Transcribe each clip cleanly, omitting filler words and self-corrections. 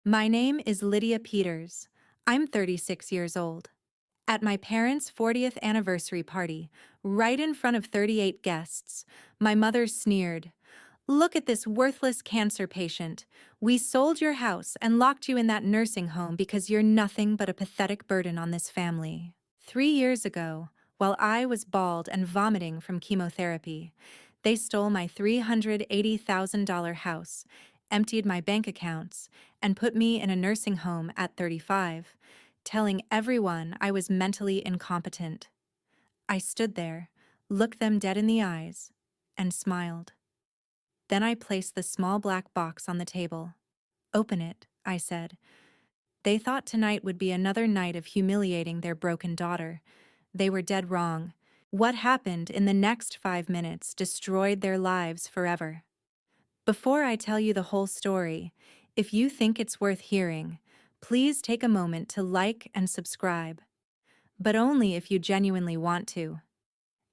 My name is Lydia Peters. I'm 36 years old. At my parents' 40th anniversary party, right in front of 38 guests, my mother sneered, "Look at this worthless cancer patient. We sold your house and locked you in that nursing home because you're nothing but a pathetic burden on this family." 3 years ago, while I was bald and vomiting from chemotherapy, they stole my $380,000 house, emptied my bank accounts, and put me in a nursing home at 35, telling everyone I was mentally incompetent. I stood there, looked them dead in the eyes, and smiled. Then I placed the small black box on the table. "Open it," I said. They thought tonight would be another night of humiliating their broken daughter. They were dead wrong. What happened in the next 5 minutes destroyed their lives forever. Before I tell you the whole story, if you think it's worth hearing, please take a moment to like and subscribe. But only if you genuinely want to.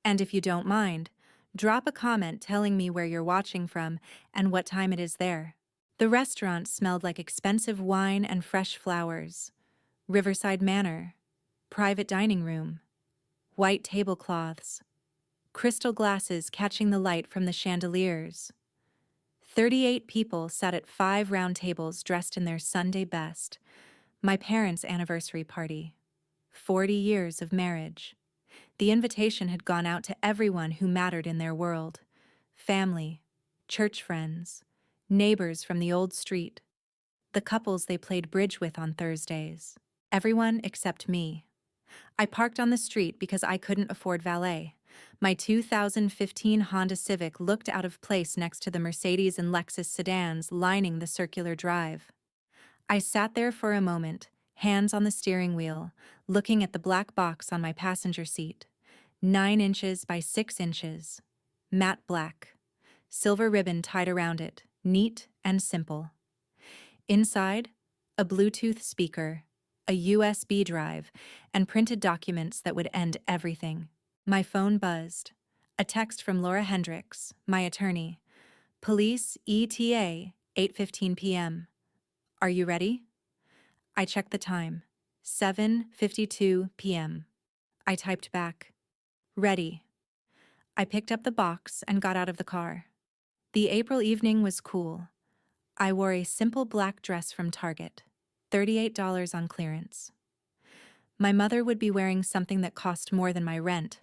And if you don't mind, drop a comment telling me where you're watching from and what time it is there. The restaurant smelled like expensive wine and fresh flowers. Riverside Manor, private dining room, white tablecloths, crystal glasses catching the light from the chandeliers. 38 people sat at 5 round tables dressed in their Sunday best. My parents' anniversary party. 40 years of marriage. The invitation had gone out to everyone who mattered in their world. Family, church friends, neighbors from the old street, the couples they played bridge with on Thursdays. Everyone except me. I parked on the street because I couldn't afford valet. My 2015 Honda Civic looked out of place next to the Mercedes and Lexus sedans lining the circular drive. I sat there for a moment, hands on the steering wheel, looking at the black box on my passenger seat. 9 inches by 6 inches. Matte black. Silver ribbon tied around it, neat and simple. Inside, a Bluetooth speaker, a USB drive, and printed documents that would end everything. My phone buzzed. A text from Laura Hendricks, my attorney. Police ETA, 8:15 p.m. Are you ready? I checked the time. 7:52 p.m. I typed back. Ready. I picked up the box and got out of the car. The April evening was cool. I wore a simple black dress from Target, $38 on clearance. My mother would be wearing something that cost more than my rent.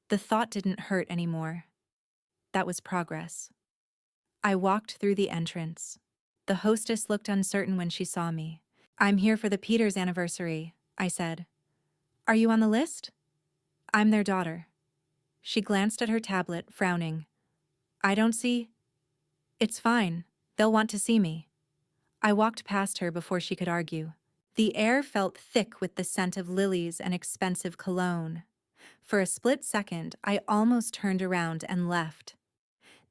The thought didn't hurt anymore. That was progress. I walked through the entrance. The hostess looked uncertain when she saw me. "I'm here for the Peters anniversary," I said. "Are you on the list?" "I'm their daughter." She glanced at her tablet, frowning. "I don't see—" "It's fine. They'll want to see me." I walked past her before she could argue. The air felt thick with the scent of lilies and expensive cologne. For a split second, I almost turned around and left.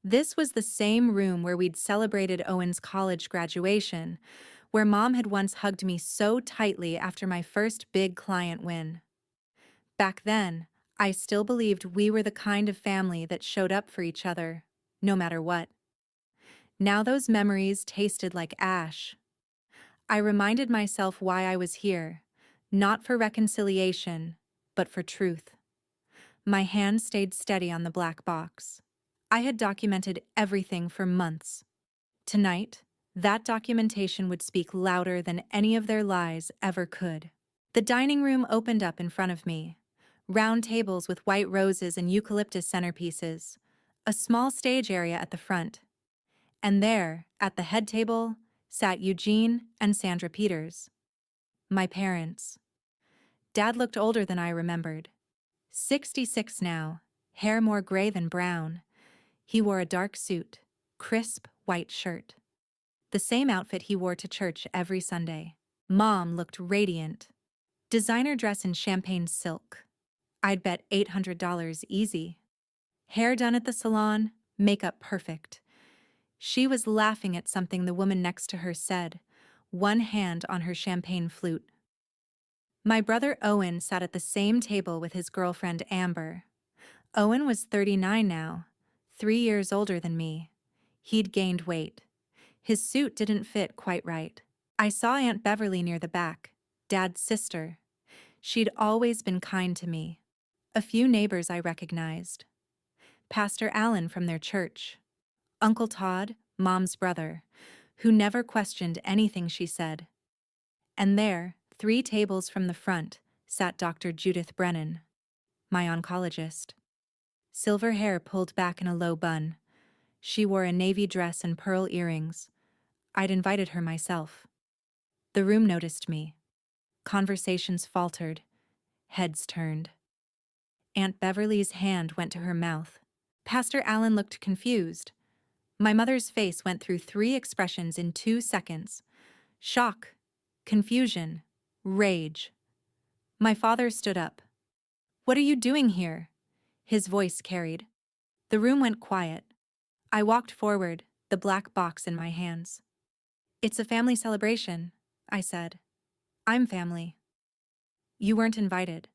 This was the same room where we'd celebrated Owen's college graduation, where Mom had once hugged me so tightly after my first big client win. Back then, I still believed we were the kind of family that showed up for each other, no matter what. Now those memories tasted like ash. I reminded myself why I was here, not for reconciliation, but for truth. My hand stayed steady on the black box. I had documented everything for months. Tonight, that documentation would speak louder than any of their lies ever could. The dining room opened up in front of me. Round tables with white roses and eucalyptus centerpieces. A small stage area at the front. And there, at the head table, sat Eugene and Sandra Peters. My parents. Dad looked older than I remembered. 66 now, hair more gray than brown. He wore a dark suit, crisp white shirt. The same outfit he wore to church every Sunday. Mom looked radiant. Designer dress in champagne silk. I'd bet $800 easy. Hair done at the salon, makeup perfect. She was laughing at something the woman next to her said, one hand on her champagne flute. My brother Owen sat at the same table with his girlfriend Amber. Owen was 39 now, 3 years older than me. He'd gained weight. His suit didn't fit quite right. I saw Aunt Beverly near the back, Dad's sister. She'd always been kind to me. A few neighbors I recognized. Pastor Allen from their church. Uncle Todd, Mom's brother, who never questioned anything she said. And there, 3 tables from the front, sat Dr. Judith Brennan, my oncologist. Silver hair pulled back in a low bun. She wore a navy dress and pearl earrings. I'd invited her myself. The room noticed me. Conversations faltered. Heads turned. Aunt Beverly's hand went to her mouth. Pastor Allen looked confused. My mother's face went through 3 expressions in 2 seconds. Shock, confusion, rage. My father stood up. "What are you doing here?" His voice carried. The room went quiet. I walked forward, the black box in my hands. "It's a family celebration," I said. "I'm family." "You weren't invited."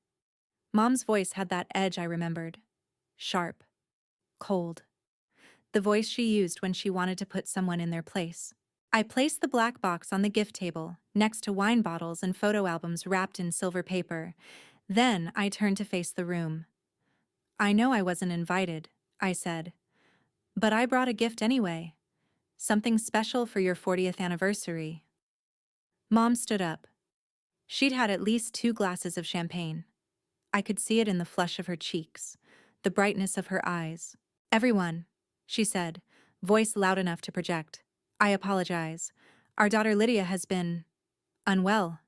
Mom's voice had that edge I remembered. Sharp. Cold. The voice she used when she wanted to put someone in their place. I placed the black box on the gift table, next to wine bottles and photo albums wrapped in silver paper. Then I turned to face the room. "I know I wasn't invited," I said. "But I brought a gift anyway. Something special for your 40th anniversary." Mom stood up. She'd had at least 2 glasses of champagne. I could see it in the flush of her cheeks, the brightness of her eyes. "Everyone," she said, voice loud enough to project. "I apologize. Our daughter Lydia has been unwell.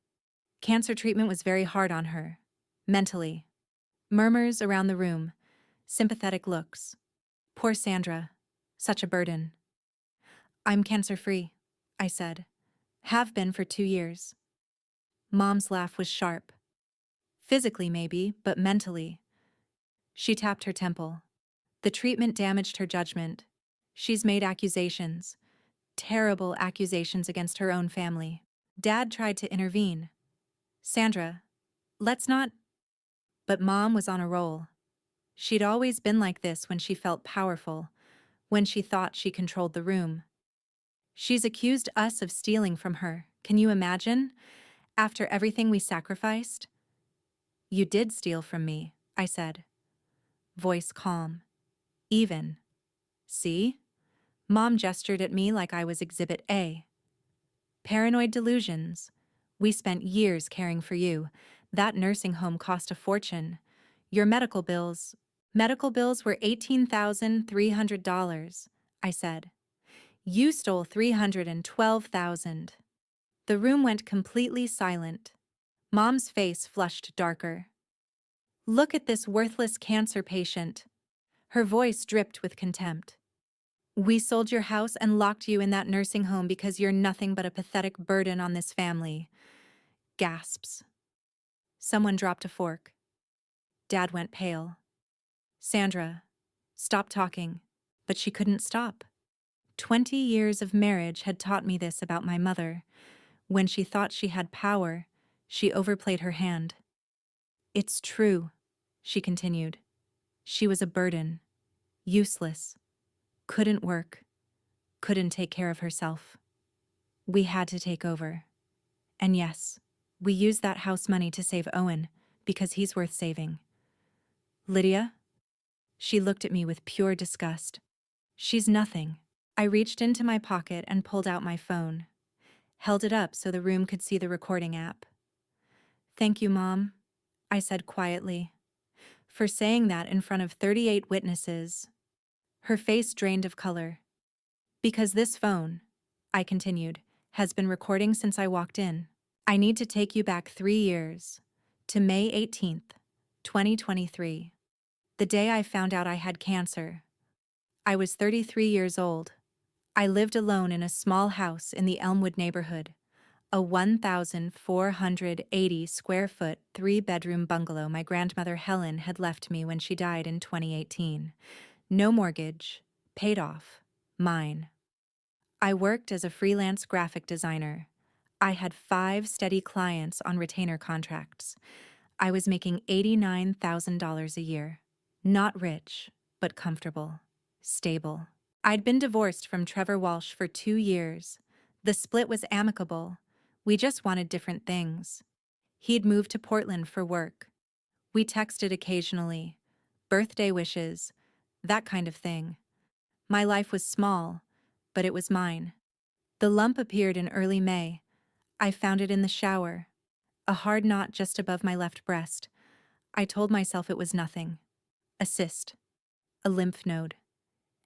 Cancer treatment was very hard on her. Mentally." Murmurs around the room. Sympathetic looks. "Poor Sandra. Such a burden." "I'm cancer-free," I said. "Have been for 2 years." Mom's laugh was sharp. "Physically maybe, but mentally." She tapped her temple. "The treatment damaged her judgment. She's made accusations. Terrible accusations against her own family. Dad tried to intervene. Sandra, let's not..." But Mom was on a roll. She'd always been like this when she felt powerful, when she thought she controlled the room. "She's accused us of stealing from her. Can you imagine? After everything we sacrificed?" "You did steal from me," I said. Voice calm. Even. "See?" Mom gestured at me like I was Exhibit A. "Paranoid delusions. We spent years caring for you. That nursing home cost a fortune. Your medical bills..." "Medical bills were $18,300, I said. "You stole $312,000. The room went completely silent. Mom's face flushed darker. "Look at this worthless cancer patient." Her voice dripped with contempt. "We sold your house and locked you in that nursing home because you're nothing but a pathetic burden on this family." Gasps. Someone dropped a fork. Dad went pale. "Sandra, stop talking." But she couldn't stop. 20 years of marriage had taught me this about my mother. When she thought she had power, she overplayed her hand. "It's true," she continued. "She was a burden. Useless. Couldn't work. Couldn't take care of herself. We had to take over. And yes, we used that house money to save Owen, because he's worth saving." "Lydia?" She looked at me with pure disgust. "She's nothing." I reached into my pocket and pulled out my phone. Held it up so the room could see the recording app. "Thank you, Mom," I said quietly, "for saying that in front of 38 witnesses." Her face drained of color. "Because this phone," I continued, "has been recording since I walked in. I need to take you back 3 years, to May 18th, 2023. The day I found out I had cancer. I was 33 years old. I lived alone in a small house in the Elmwood neighborhood, a 1,480 square foot 3-bedroom bungalow my grandmother Helen had left me when she died in 2018. No mortgage, paid off, mine. I worked as a freelance graphic designer. I had 5 steady clients on retainer contracts. I was making $89,000 a year. Not rich, but comfortable, stable. I'd been divorced from Trevor Walsh for 2 years. The split was amicable. We just wanted different things. He'd moved to Portland for work. We texted occasionally, birthday wishes, that kind of thing. My life was small, but it was mine. The lump appeared in early May. I found it in the shower, a hard knot just above my left breast. I told myself it was nothing. A cyst, a lymph node,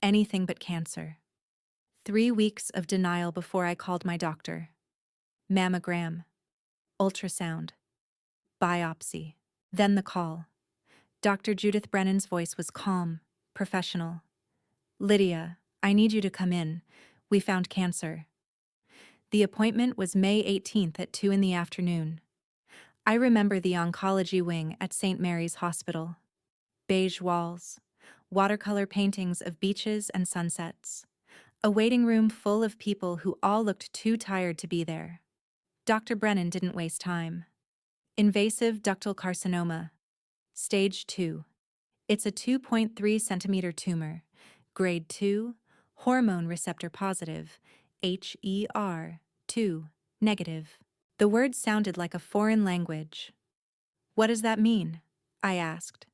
anything but cancer. 3 weeks of denial before I called my doctor. Mammogram, ultrasound, biopsy. Then the call. Dr. Judith Brennan's voice was calm, professional. "Lydia, I need you to come in. We found cancer." The appointment was May 18th at 2 in the afternoon. I remember the oncology wing at St. Mary's Hospital. Beige walls, watercolor paintings of beaches and sunsets. A waiting room full of people who all looked too tired to be there. Dr. Brennan didn't waste time. Invasive ductal carcinoma. Stage 2. It's a 2.3 centimeter tumor. Grade 2, hormone receptor positive, HER2, negative. The word sounded like a foreign language. "What does that mean?" I asked.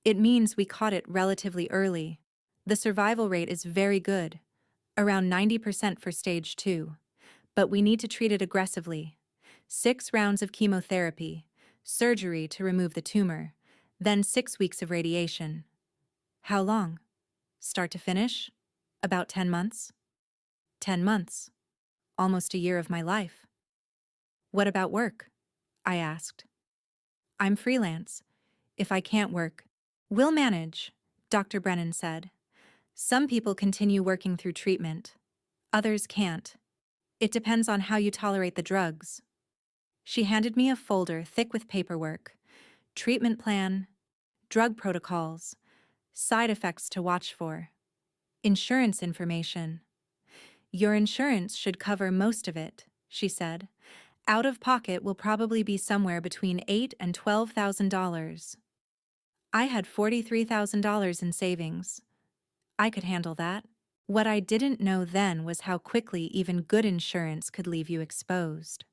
"It means we caught it relatively early. The survival rate is very good, around 90% for stage 2. But we need to treat it aggressively. 6 rounds of chemotherapy, surgery to remove the tumor, then 6 weeks of radiation." "How long? Start to finish?" "About 10 months." 10 months. Almost a year of my life. "What about work?" I asked. "I'm freelance. If I can't work, we'll manage," Dr. Brennan said. "Some people continue working through treatment. Others can't. It depends on how you tolerate the drugs." She handed me a folder thick with paperwork, treatment plan, drug protocols, side effects to watch for, insurance information. "Your insurance should cover most of it," she said. "Out of pocket will probably be somewhere between $8,000 and $12,000. I had $43,000 in savings. I could handle that. What I didn't know then was how quickly even good insurance could leave you exposed.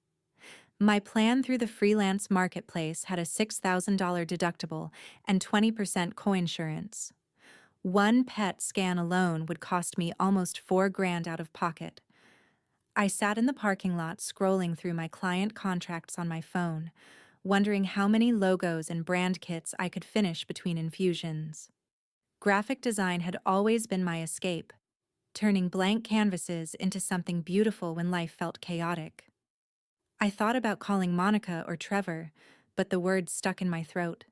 My plan through the freelance marketplace had a $6,000 deductible and 20% coinsurance. One PET scan alone would cost me almost $4,000 out of pocket. I sat in the parking lot scrolling through my client contracts on my phone, wondering how many logos and brand kits I could finish between infusions. Graphic design had always been my escape, turning blank canvases into something beautiful when life felt chaotic. I thought about calling Monica or Trevor, but the words stuck in my throat.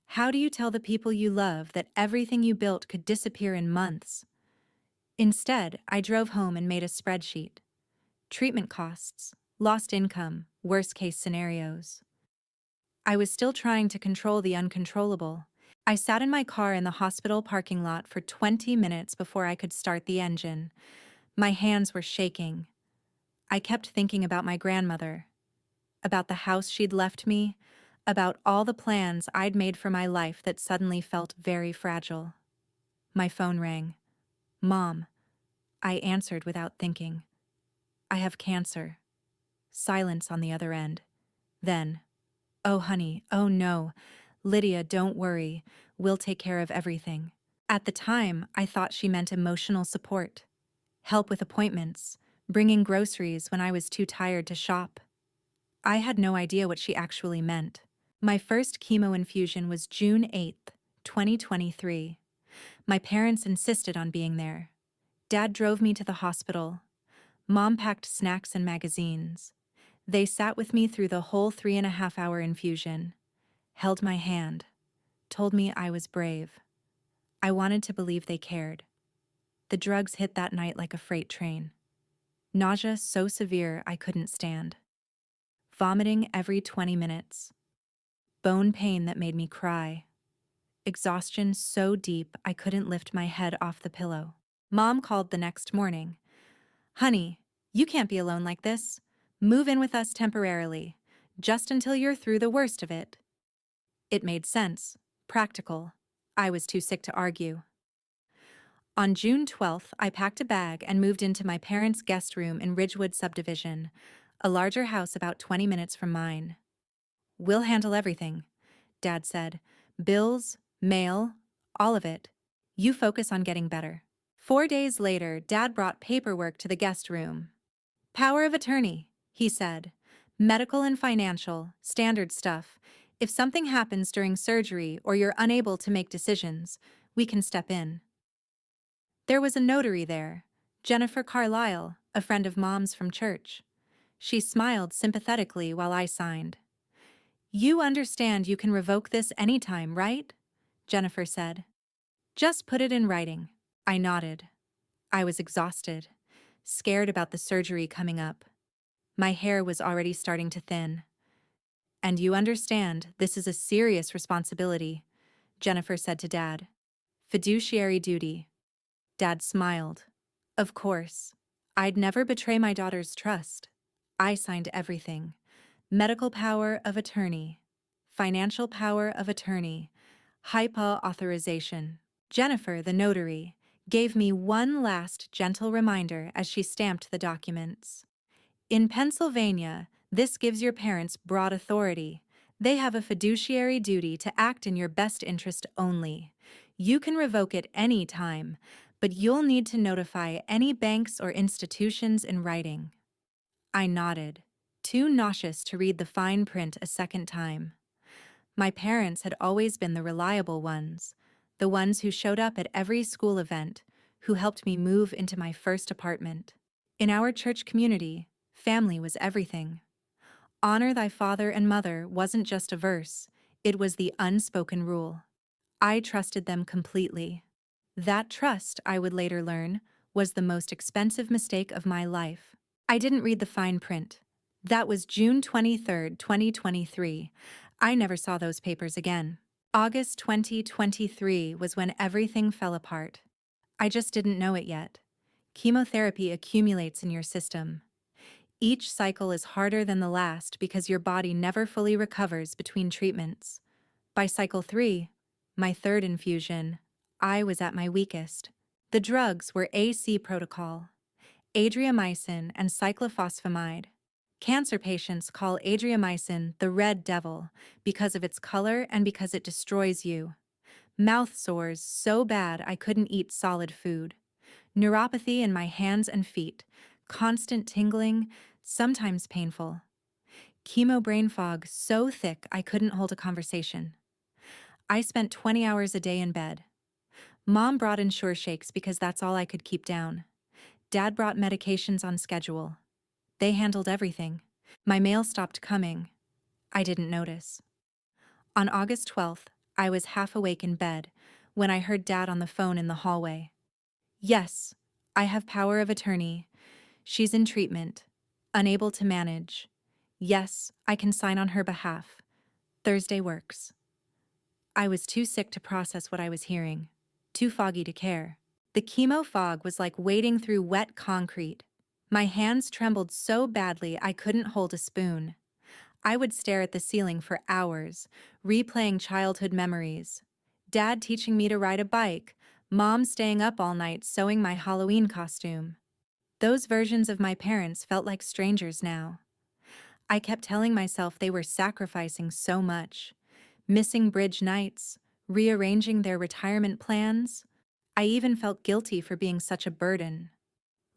How do you tell the people you love that everything you built could disappear in months? Instead, I drove home and made a spreadsheet. Treatment costs, lost income, worst-case scenarios. I was still trying to control the uncontrollable. I sat in my car in the hospital parking lot for 20 minutes before I could start the engine. My hands were shaking. I kept thinking about my grandmother, about the house she'd left me, about all the plans I'd made for my life that suddenly felt very fragile. My phone rang. "Mom." I answered without thinking. "I have cancer." Silence on the other end. Then, "Oh, honey, oh no. Lydia, don't worry. We'll take care of everything." At the time, I thought she meant emotional support, help with appointments, bringing groceries when I was too tired to shop. I had no idea what she actually meant. My first chemo infusion was June 8th, 2023. My parents insisted on being there. Dad drove me to the hospital. Mom packed snacks and magazines. They sat with me through the whole 3.5-hour infusion, held my hand, told me I was brave. I wanted to believe they cared. The drugs hit that night like a freight train. Nausea so severe I couldn't stand. Vomiting every 20 minutes. Bone pain that made me cry. Exhaustion so deep I couldn't lift my head off the pillow. Mom called the next morning. "Honey, you can't be alone like this. Move in with us temporarily, just until you're through the worst of it." It made sense, practical. I was too sick to argue. On June 12th, I packed a bag and moved into my parents' guest room in Ridgewood subdivision, a larger house about 20 minutes from mine. We'll handle everything, Dad said. Bills, mail, all of it. You focus on getting better. 4 days later, Dad brought paperwork to the guest room. Power of attorney, he said. Medical and financial, standard stuff. If something happens during surgery or you're unable to make decisions, we can step in. There was a notary there, Jennifer Carlisle, a friend of Mom's from church. She smiled sympathetically while I signed. You understand you can revoke this anytime, right? Jennifer said. Just put it in writing. I nodded. I was exhausted, scared about the surgery coming up. My hair was already starting to thin. And you understand, this is a serious responsibility, Jennifer said to Dad. Fiduciary duty. Dad smiled. Of course. I'd never betray my daughter's trust. I signed everything. Medical power of attorney. Financial power of attorney. HIPAA authorization. Jennifer, the notary, gave me one last gentle reminder as she stamped the documents. In Pennsylvania, this gives your parents broad authority. They have a fiduciary duty to act in your best interest only. You can revoke it any time, but you'll need to notify any banks or institutions in writing. I nodded, too nauseous to read the fine print a second time. My parents had always been the reliable ones, the ones who showed up at every school event, who helped me move into my first apartment. In our church community, family was everything. Honor thy father and mother wasn't just a verse, it was the unspoken rule. I trusted them completely. That trust, I would later learn, was the most expensive mistake of my life. I didn't read the fine print. That was June 23, 2023. I never saw those papers again. August 2023 was when everything fell apart. I just didn't know it yet. Chemotherapy accumulates in your system. Each cycle is harder than the last because your body never fully recovers between treatments. By cycle 3, my third infusion, I was at my weakest. The drugs were AC protocol, adriamycin and cyclophosphamide. Cancer patients call adriamycin the red devil because of its color and because it destroys you. Mouth sores so bad I couldn't eat solid food. Neuropathy in my hands and feet, constant tingling, sometimes painful. Chemo brain fog so thick I couldn't hold a conversation. I spent 20 hours a day in bed. Mom brought in Sure Shakes because that's all I could keep down. Dad brought medications on schedule. They handled everything. My mail stopped coming. I didn't notice. On August 12th, I was half awake in bed when I heard Dad on the phone in the hallway. Yes, I have power of attorney. She's in treatment. Unable to manage. Yes, I can sign on her behalf. Thursday works. I was too sick to process what I was hearing. Too foggy to care. The chemo fog was like wading through wet concrete. My hands trembled so badly I couldn't hold a spoon. I would stare at the ceiling for hours, replaying childhood memories. Dad teaching me to ride a bike, Mom staying up all night sewing my Halloween costume. Those versions of my parents felt like strangers now. I kept telling myself they were sacrificing so much. Missing bridge nights, rearranging their retirement plans. I even felt guilty for being such a burden.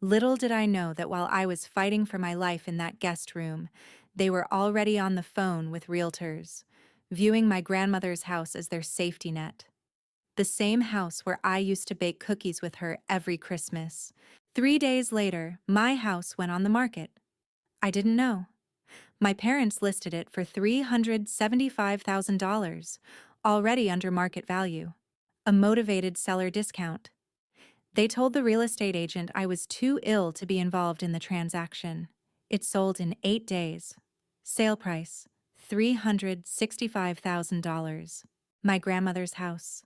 Little did I know that while I was fighting for my life in that guest room, they were already on the phone with realtors, viewing my grandmother's house as their safety net. The same house where I used to bake cookies with her every Christmas. 3 days later, my house went on the market. I didn't know. My parents listed it for $375,000, already under market value. A motivated seller discount. They told the real estate agent I was too ill to be involved in the transaction. It sold in 8 days. Sale price, $365,000. My grandmother's house.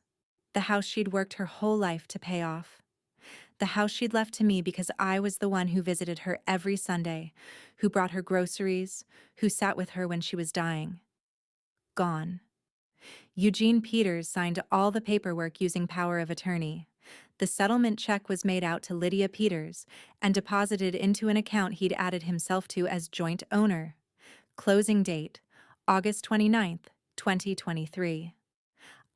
The house she'd worked her whole life to pay off. The house she'd left to me because I was the one who visited her every Sunday, who brought her groceries, who sat with her when she was dying. Gone. Eugene Peters signed all the paperwork using power of attorney. The settlement check was made out to Lydia Peters and deposited into an account he'd added himself to as joint owner. Closing date, August 29th, 2023.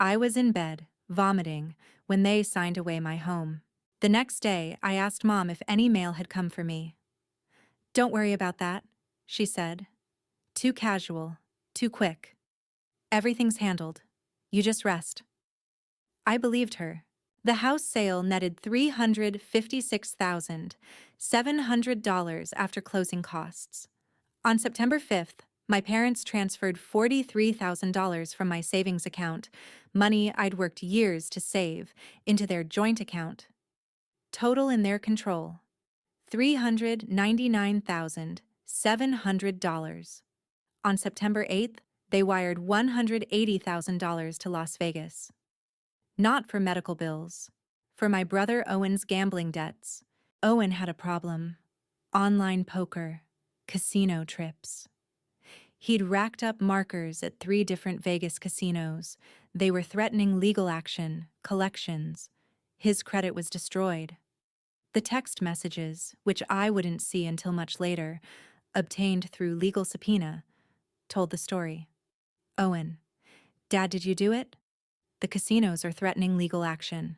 I was in bed, vomiting, when they signed away my home. The next day, I asked Mom if any mail had come for me. "Don't worry about that," she said. "Too casual, too quick. Everything's handled. You just rest." I believed her. The house sale netted $356,700 after closing costs. On September 5th, my parents transferred $43,000 from my savings account, money I'd worked years to save, into their joint account. Total in their control, $399,700. On September 8th, they wired $180,000 to Las Vegas. Not for medical bills. For my brother Owen's gambling debts. Owen had a problem. Online poker. Casino trips. He'd racked up markers at 3 different Vegas casinos. They were threatening legal action, collections. His credit was destroyed. The text messages, which I wouldn't see until much later, obtained through legal subpoena, told the story. Owen: "Dad, did you do it? The casinos are threatening legal action.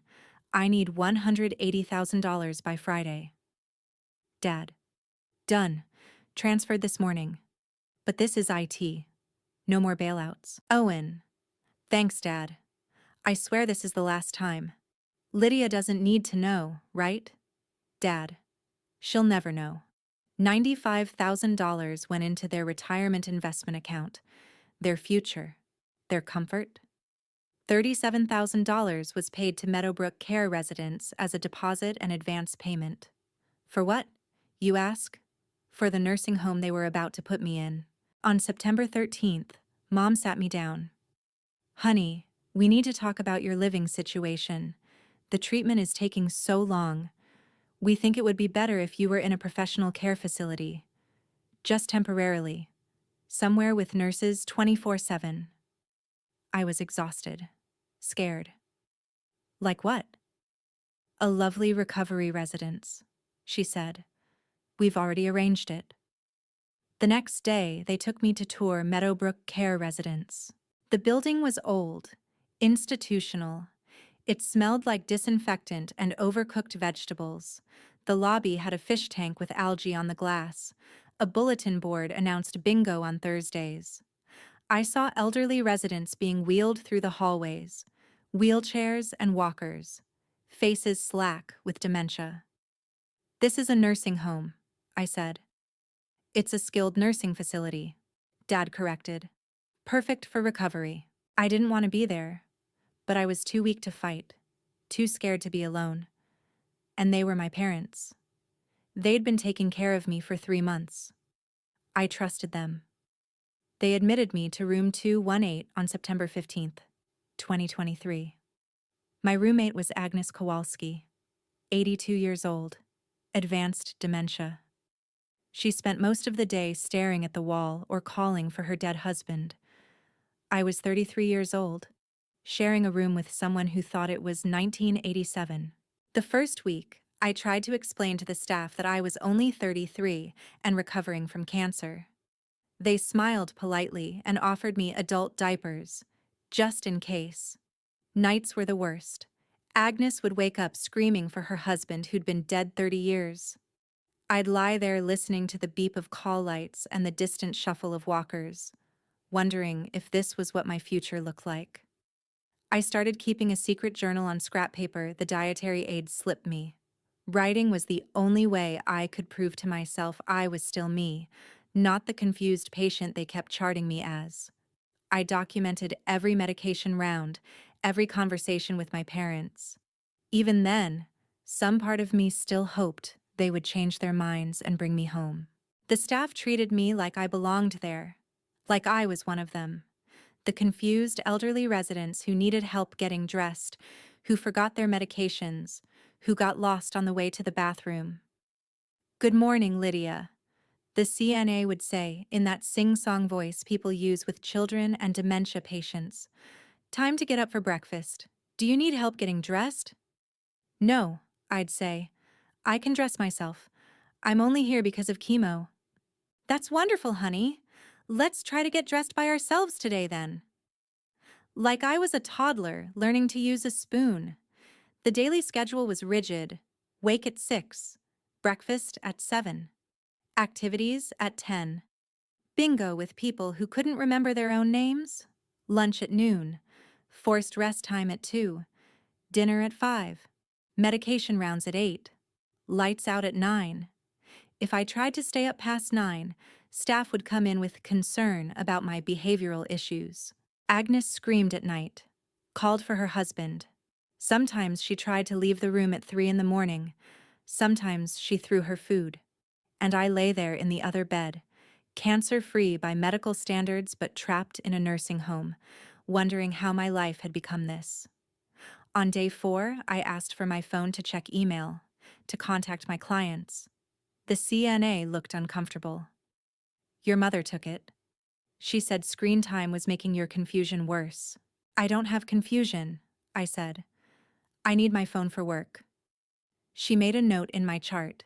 I need $180,000 by Friday." Dad: "Done. Transferred this morning. But this is IT. No more bailouts." Owen: "Thanks, Dad. I swear this is the last time. Lydia doesn't need to know, right?" Dad: "She'll never know." $95,000 went into their retirement investment account, their future, their comfort. $37,000 was paid to Meadowbrook Care residents as a deposit and advance payment. For what, you ask? For the nursing home they were about to put me in. On September 13th, Mom sat me down. "Honey, we need to talk about your living situation. The treatment is taking so long. We think it would be better if you were in a professional care facility. Just temporarily. Somewhere with nurses 24/7. I was exhausted. Scared. "Like what?" "A lovely recovery residence," she said. "We've already arranged it." The next day, they took me to tour Meadowbrook Care Residence. The building was old, institutional. It smelled like disinfectant and overcooked vegetables. The lobby had a fish tank with algae on the glass. A bulletin board announced bingo on Thursdays. I saw elderly residents being wheeled through the hallways, wheelchairs and walkers, faces slack with dementia. "This is a nursing home," I said. "It's a skilled nursing facility," Dad corrected. "Perfect for recovery." I didn't want to be there, but I was too weak to fight, too scared to be alone. And they were my parents. They'd been taking care of me for 3 months. I trusted them. They admitted me to room 218 on September 15th, 2023. My roommate was Agnes Kowalski, 82 years old, advanced dementia. She spent most of the day staring at the wall or calling for her dead husband. I was 33 years old, sharing a room with someone who thought it was 1987. The first week, I tried to explain to the staff that I was only 33 and recovering from cancer. They smiled politely and offered me adult diapers, just in case. Nights were the worst. Agnes would wake up screaming for her husband who'd been dead 30 years. I'd lie there listening to the beep of call lights and the distant shuffle of walkers, wondering if this was what my future looked like. I started keeping a secret journal on scrap paper the dietary aide slipped me. Writing was the only way I could prove to myself I was still me, not the confused patient they kept charting me as. I documented every medication round, every conversation with my parents. Even then, some part of me still hoped they would change their minds and bring me home. The staff treated me like I belonged there, like I was one of them. The confused elderly residents who needed help getting dressed, who forgot their medications, who got lost on the way to the bathroom. "Good morning, Lydia," the CNA would say in that sing-song voice people use with children and dementia patients. "Time to get up for breakfast. Do you need help getting dressed?" No, I'd say. I can dress myself. I'm only here because of chemo. That's wonderful, honey. Let's try to get dressed by ourselves today then. Like I was a toddler learning to use a spoon. The daily schedule was rigid. Wake at 6, breakfast at 7, activities at 10, bingo with people who couldn't remember their own names, lunch at noon, forced rest time at 2, dinner at 5, medication rounds at 8, lights out at 9. If I tried to stay up past 9, staff would come in with concern about my behavioral issues. Agnes screamed at night, called for her husband. Sometimes she tried to leave the room at 3 in the morning. Sometimes she threw her food. And I lay there in the other bed, cancer-free by medical standards but trapped in a nursing home, wondering how my life had become this. On day 4, I asked for my phone to check email, to contact my clients. The CNA looked uncomfortable. Your mother took it. She said screen time was making your confusion worse. I don't have confusion, I said. I need my phone for work. She made a note in my chart.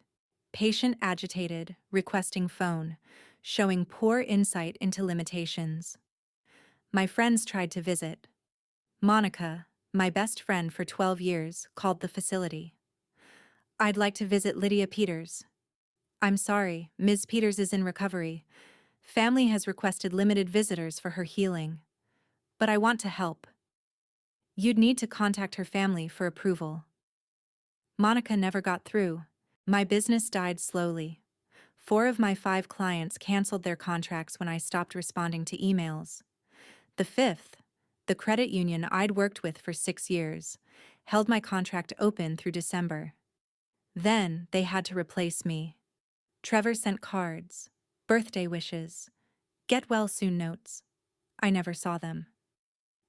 Patient agitated, requesting phone, showing poor insight into limitations. My friends tried to visit. Monica, my best friend for 12 years, called the facility. I'd like to visit Lydia Peters. I'm sorry, Ms. Peters is in recovery. Family has requested limited visitors for her healing. But I want to help. You'd need to contact her family for approval. Monica never got through. My business died slowly. 4 of my 5 clients canceled their contracts when I stopped responding to emails. The 5th, the credit union I'd worked with for 6 years, held my contract open through December. Then they had to replace me. Trevor sent cards, birthday wishes, get well soon notes. I never saw them.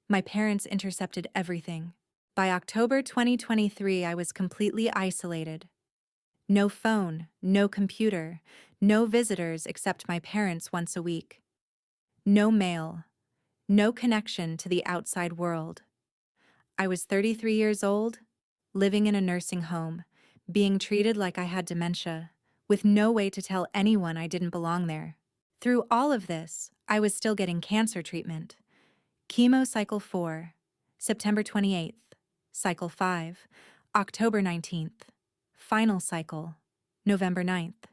My parents intercepted everything. By October 2023, I was completely isolated. No phone, no computer, no visitors except my parents once a week. No mail, no connection to the outside world. I was 33 years old, living in a nursing home, being treated like I had dementia, with no way to tell anyone I didn't belong there. Through all of this, I was still getting cancer treatment. Chemo cycle 4, September 28th, cycle 5, October 19th, final cycle, November 9th.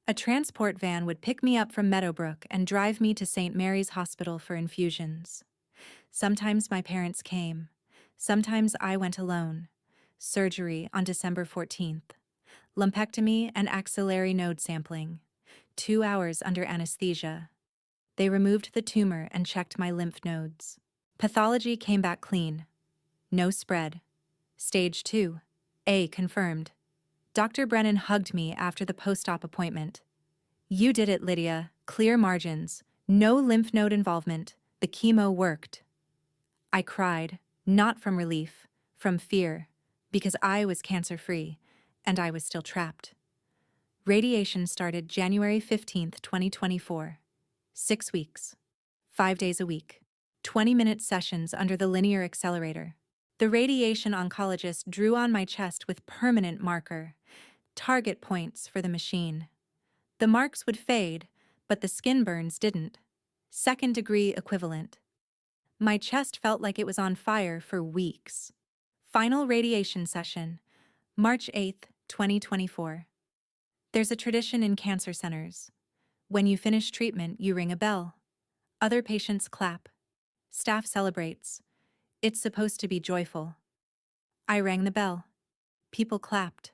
A transport van would pick me up from Meadowbrook and drive me to St. Mary's Hospital for infusions. Sometimes my parents came. Sometimes I went alone. Surgery on December 14th. Lumpectomy and axillary node sampling. 2 hours under anesthesia. They removed the tumor and checked my lymph nodes. Pathology came back clean. No spread. Stage 2. A confirmed. Dr. Brennan hugged me after the post-op appointment. You did it, Lydia. Clear margins. No lymph node involvement. The chemo worked. I cried, not from relief, from fear, because I was cancer-free, and I was still trapped. Radiation started January 15th, 2024. 6 weeks. 5 days a week. 20-minute sessions under the linear accelerator. The radiation oncologist drew on my chest with permanent marker, target points for the machine. The marks would fade, but the skin burns didn't. Second-degree equivalent. My chest felt like it was on fire for weeks. Final radiation session, March 8th, 2024. There's a tradition in cancer centers. When you finish treatment, you ring a bell. Other patients clap. Staff celebrates. It's supposed to be joyful. I rang the bell. People clapped.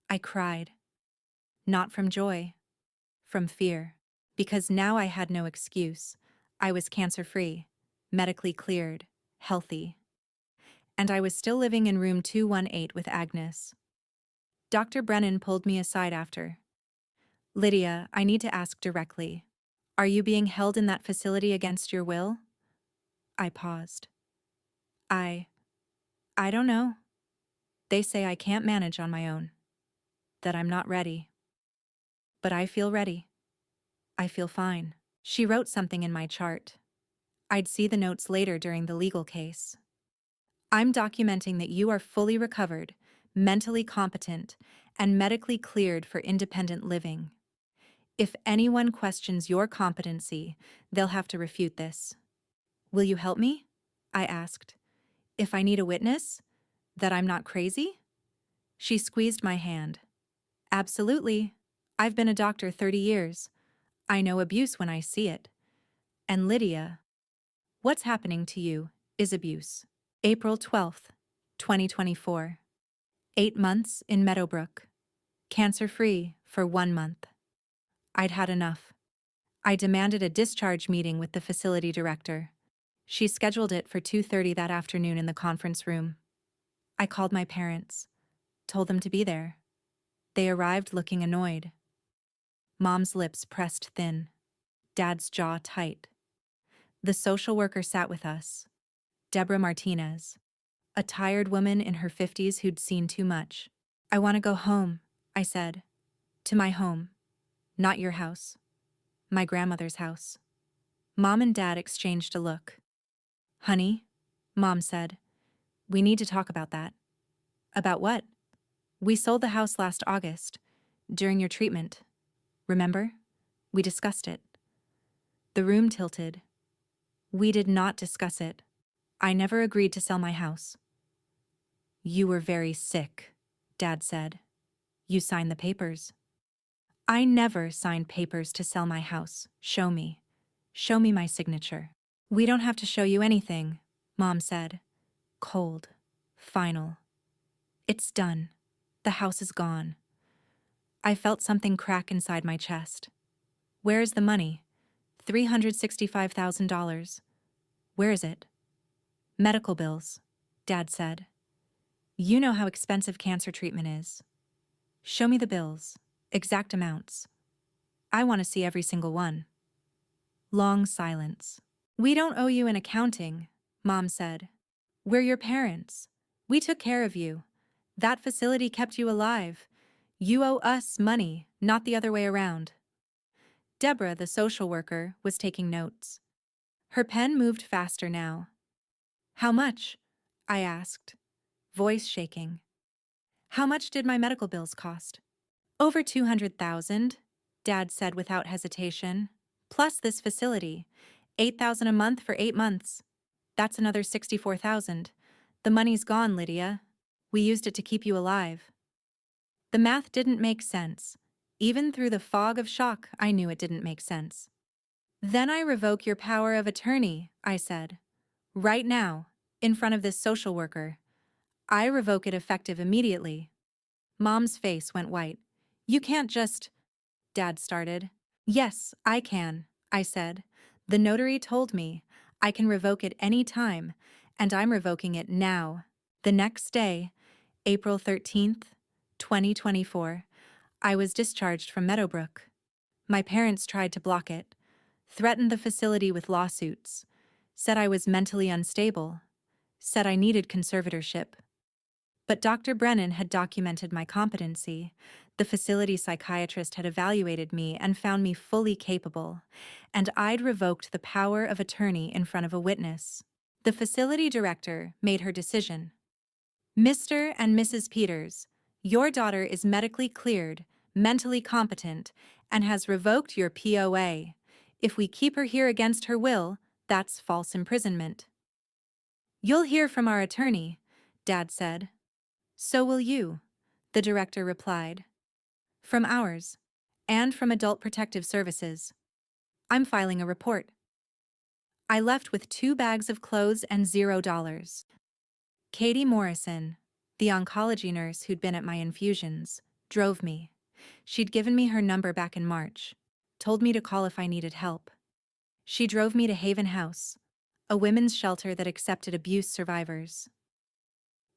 I cried. Not from joy, from fear. Because now I had no excuse. I was cancer-free, medically cleared, healthy. And I was still living in room 218 with Agnes. Dr. Brennan pulled me aside after. Lydia, I need to ask directly. Are you being held in that facility against your will? I paused. I don't know. They say I can't manage on my own. That I'm not ready. But I feel ready. I feel fine. She wrote something in my chart. I'd see the notes later during the legal case. I'm documenting that you are fully recovered, mentally competent, and medically cleared for independent living. If anyone questions your competency, they'll have to refute this. Will you help me? I asked. If I need a witness? That I'm not crazy? She squeezed my hand. Absolutely. I've been a doctor 30 years. I know abuse when I see it. And Lydia, what's happening to you is abuse. April 12th, 2024. 8 months in Meadowbrook. Cancer-free for 1 month. I'd had enough. I demanded a discharge meeting with the facility director. She scheduled it for 2:30 that afternoon in the conference room. I called my parents, told them to be there. They arrived looking annoyed. Mom's lips pressed thin, Dad's jaw tight. The social worker sat with us, Deborah Martinez, a tired woman in her 50s who'd seen too much. I want to go home, I said. To my home. Not your house. My grandmother's house. Mom and Dad exchanged a look. Honey, Mom said, we need to talk about that. About what? We sold the house last August, during your treatment. Remember? We discussed it. The room tilted. We did not discuss it. I never agreed to sell my house. You were very sick, Dad said. You signed the papers. I never signed papers to sell my house. Show me. Show me my signature. We don't have to show you anything, Mom said. Cold. Final. It's done. The house is gone. I felt something crack inside my chest. Where is the money? $365,000. Where is it? Medical bills, Dad said. You know how expensive cancer treatment is. Show me the bills, exact amounts. I want to see every single one. Long silence. We don't owe you an accounting, Mom said. We're your parents. We took care of you. That facility kept you alive. You owe us money, not the other way around. Deborah, the social worker, was taking notes. Her pen moved faster now. How much? I asked, voice shaking. How much did my medical bills cost? Over 200,000, Dad said without hesitation. Plus this facility, 8,000 a month for 8 months. That's another 64,000. The money's gone, Lydia. We used it to keep you alive. The math didn't make sense. Even through the fog of shock, I knew it didn't make sense. Then I revoke your power of attorney, I said. Right now, in front of this social worker. I revoke it effective immediately. Mom's face went white. You can't just... Dad started. Yes, I can, I said. The notary told me. I can revoke it any time, and I'm revoking it now. The next day, April 13th, 2024, I was discharged from Meadowbrook. My parents tried to block it, threatened the facility with lawsuits, said I was mentally unstable, said I needed conservatorship. But Dr. Brennan had documented my competency. The facility psychiatrist had evaluated me and found me fully capable, and I'd revoked the power of attorney in front of a witness. The facility director made her decision. Mr. and Mrs. Peters, your daughter is medically cleared, mentally competent, and has revoked your POA. If we keep her here against her will, that's false imprisonment. You'll hear from our attorney, Dad said. So will you, the director replied. From ours, and from Adult Protective Services. I'm filing a report. I left with 2 bags of clothes and $0. Katie Morrison, the oncology nurse who'd been at my infusions, drove me. She'd given me her number back in March, told me to call if I needed help. She drove me to Haven House, a women's shelter that accepted abuse survivors.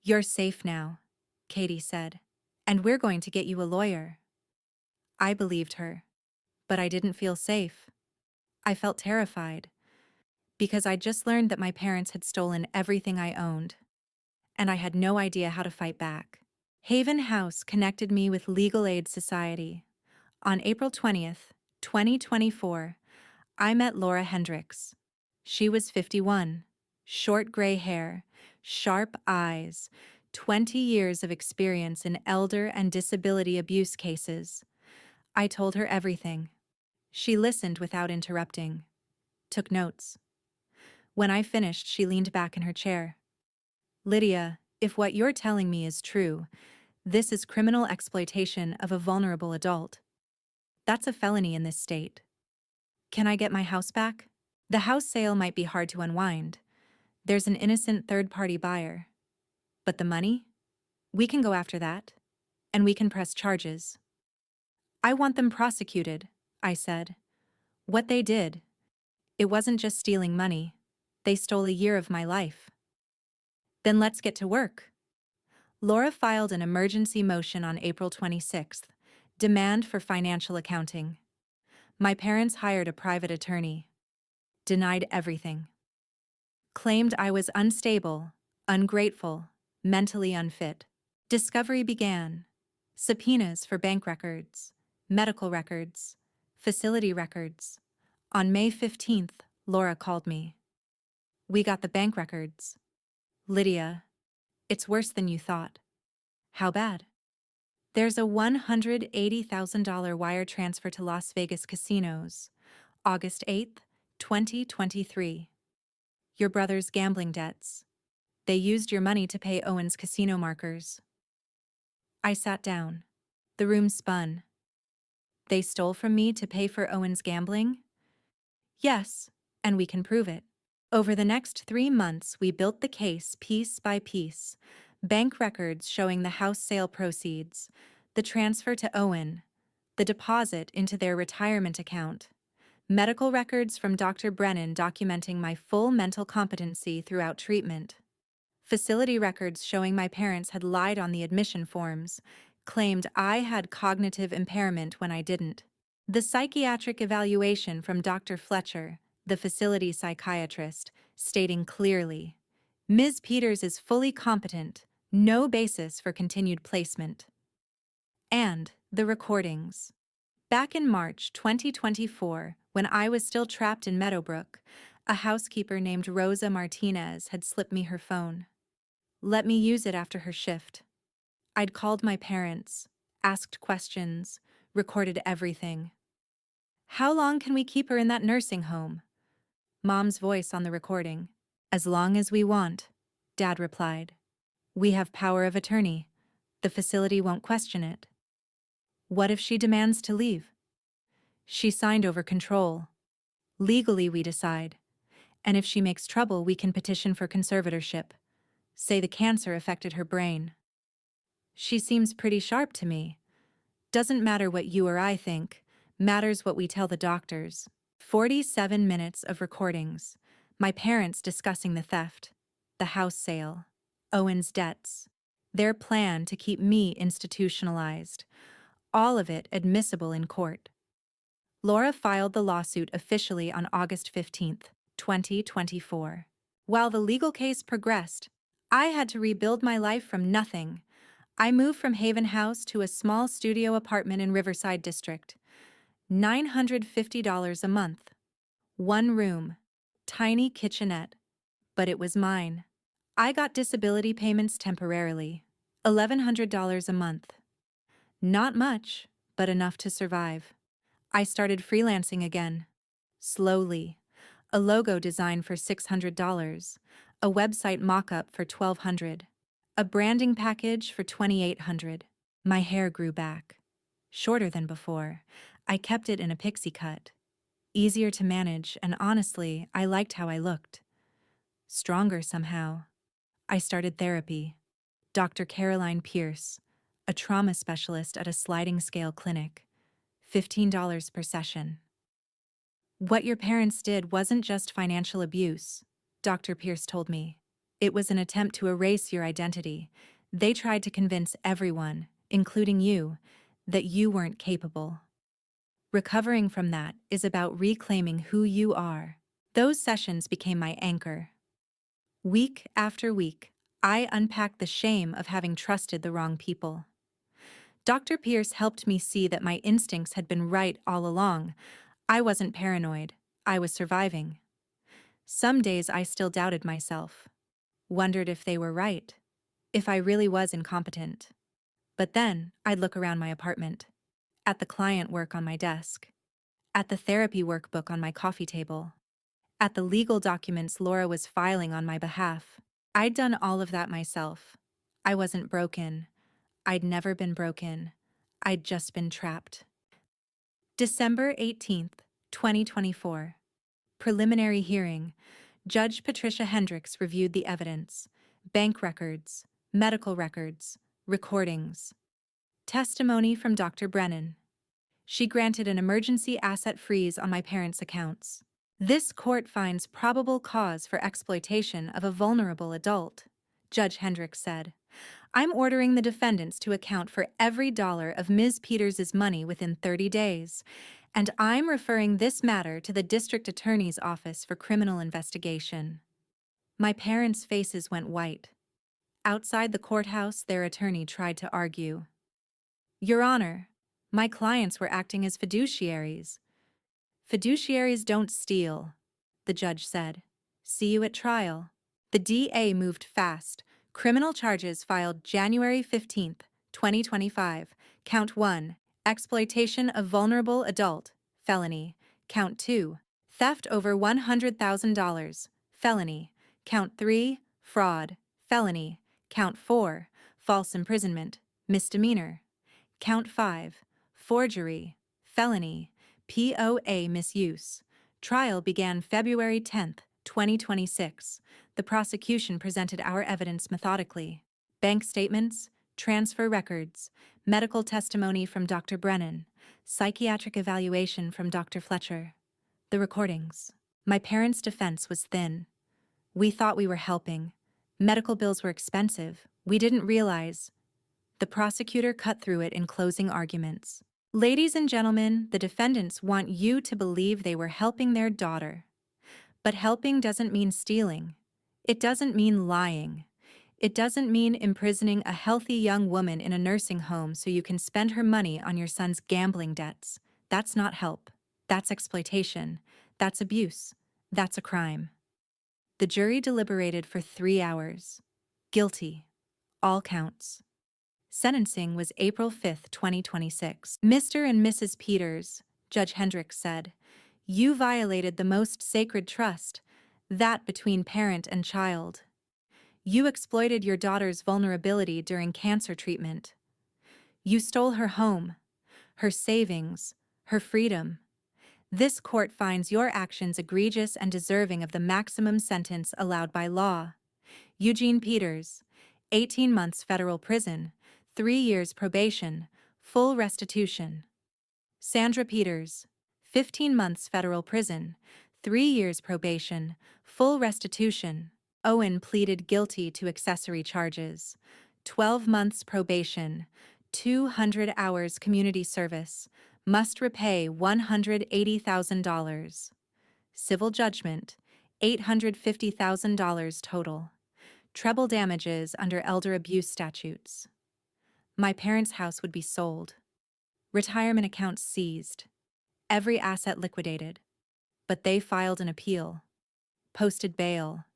You're safe now, Katie said, and we're going to get you a lawyer. I believed her, but I didn't feel safe. I felt terrified, because I'd just learned that my parents had stolen everything I owned, and I had no idea how to fight back. Haven House connected me with Legal Aid Society. On April 20th, 2024, I met Laura Hendricks. She was 51, short gray hair, sharp eyes, 20 years of experience in elder and disability abuse cases. I told her everything. She listened without interrupting, took notes. When I finished, she leaned back in her chair. Lydia, if what you're telling me is true, this is criminal exploitation of a vulnerable adult. That's a felony in this state. Can I get my house back? The house sale might be hard to unwind. There's an innocent third-party buyer. But the money? We can go after that. And we can press charges. I want them prosecuted, I said. What they did. It wasn't just stealing money. They stole a year of my life. Then let's get to work. Laura filed an emergency motion on April 26th, demand for financial accounting. My parents hired a private attorney. Denied everything. Claimed I was unstable, ungrateful, mentally unfit. Discovery began. Subpoenas for bank records, medical records, facility records. On May 15th, Laura called me. We got the bank records. Lydia, it's worse than you thought. How bad? There's a $180,000 wire transfer to Las Vegas casinos, August 8th, 2023. Your brother's gambling debts. They used your money to pay Owen's casino markers. I sat down. The room spun. They stole from me to pay for Owen's gambling? Yes, and we can prove it. Over the next 3 months, we built the case piece by piece. Bank records showing the house sale proceeds, the transfer to Owen, the deposit into their retirement account, medical records from Dr. Brennan documenting my full mental competency throughout treatment, facility records showing my parents had lied on the admission forms, claimed I had cognitive impairment when I didn't. The psychiatric evaluation from Dr. Fletcher, the facility psychiatrist, stating clearly, Ms. Peters is fully competent, no basis for continued placement. And the recordings. Back in March 2024, when I was still trapped in Meadowbrook, a housekeeper named Rosa Martinez had slipped me her phone. Let me use it after her shift. I'd called my parents, asked questions, recorded everything. How long can we keep her in that nursing home? Mom's voice on the recording. As long as we want, Dad replied. We have power of attorney. The facility won't question it. What if she demands to leave? She signed over control. Legally, we decide. And if she makes trouble, we can petition for conservatorship. Say the cancer affected her brain. She seems pretty sharp to me. Doesn't matter what you or I think, matters what we tell the doctors. 47 minutes of recordings. My parents discussing the theft, the house sale, Owen's debts, their plan to keep me institutionalized. All of it admissible in court. Laura filed the lawsuit officially on August 15th, 2024. While the legal case progressed, I had to rebuild my life from nothing. I moved from Haven House to a small studio apartment in Riverside District. $950 a month. 1 room. Tiny kitchenette. But it was mine. I got disability payments temporarily. $1,100 a month. Not much, but enough to survive. I started freelancing again. Slowly. A logo design for $600. A website mock-up for $1,200. A branding package for $2,800. My hair grew back. Shorter than before. I kept it in a pixie cut. Easier to manage, and honestly, I liked how I looked. Stronger somehow. I started therapy. Dr. Caroline Pierce, a trauma specialist at a sliding scale clinic. $15 per session. What your parents did wasn't just financial abuse, Dr. Pierce told me. It was an attempt to erase your identity. They tried to convince everyone, including you, that you weren't capable. Recovering from that is about reclaiming who you are. Those sessions became my anchor. Week after week, I unpacked the shame of having trusted the wrong people. Dr. Pierce helped me see that my instincts had been right all along. I wasn't paranoid. I was surviving. Some days I still doubted myself. Wondered if they were right. if I really was incompetent. But then, I'd look around my apartment, at the client work on my desk, at the therapy workbook on my coffee table, at the legal documents Laura was filing on my behalf. I'd done all of that myself. I wasn't broken. I'd never been broken. I'd just been trapped. December 18th, 2024. Preliminary hearing. Judge Patricia Hendricks reviewed the evidence, bank records, medical records, recordings. Testimony from Dr. Brennan. She granted an emergency asset freeze on my parents' accounts. This court finds probable cause for exploitation of a vulnerable adult, Judge Hendricks said. I'm ordering the defendants to account for every dollar of Ms. Peters' money within 30 days, and I'm referring this matter to the District Attorney's Office for criminal investigation. My parents' faces went white. Outside the courthouse, their attorney tried to argue. Your Honor, my clients were acting as fiduciaries. Fiduciaries don't steal, the judge said. See you at trial. The DA moved fast. Criminal charges filed January 15th, 2025. Count 1, exploitation of vulnerable adult, felony. Count 2, theft over $100,000, felony. Count 3, fraud, felony. Count 4, false imprisonment, misdemeanor. Count 5, forgery, felony. POA misuse. Trial began February 10th, 2026. The prosecution presented our evidence methodically. Bank statements, transfer records, medical testimony from Dr. Brennan, psychiatric evaluation from Dr. Fletcher. The recordings. My parents' defense was thin. We thought we were helping. Medical bills were expensive. We didn't realize. The prosecutor cut through it in closing arguments. Ladies and gentlemen, the defendants want you to believe they were helping their daughter. But helping doesn't mean stealing. It doesn't mean lying. It doesn't mean imprisoning a healthy young woman in a nursing home so you can spend her money on your son's gambling debts. That's not help. That's exploitation. That's abuse. That's a crime. The jury deliberated for 3 hours. Guilty. All counts. Sentencing was April 5th, 2026. Mr. and Mrs. Peters, Judge Hendricks said, you violated the most sacred trust, that between parent and child. You exploited your daughter's vulnerability during cancer treatment. You stole her home, her savings, her freedom. This court finds your actions egregious and deserving of the maximum sentence allowed by law. Eugene Peters, 18 months federal prison, 3 years probation, full restitution. Sandra Peters, 15 months federal prison, 3 years probation, full restitution. Owen pleaded guilty to accessory charges, 12 months probation, 200 hours community service, must repay $180,000. Civil judgment, $850,000 total. Treble damages under elder abuse statutes. My parents' house would be sold. Retirement accounts seized. Every asset liquidated. But they filed an appeal. Posted bail.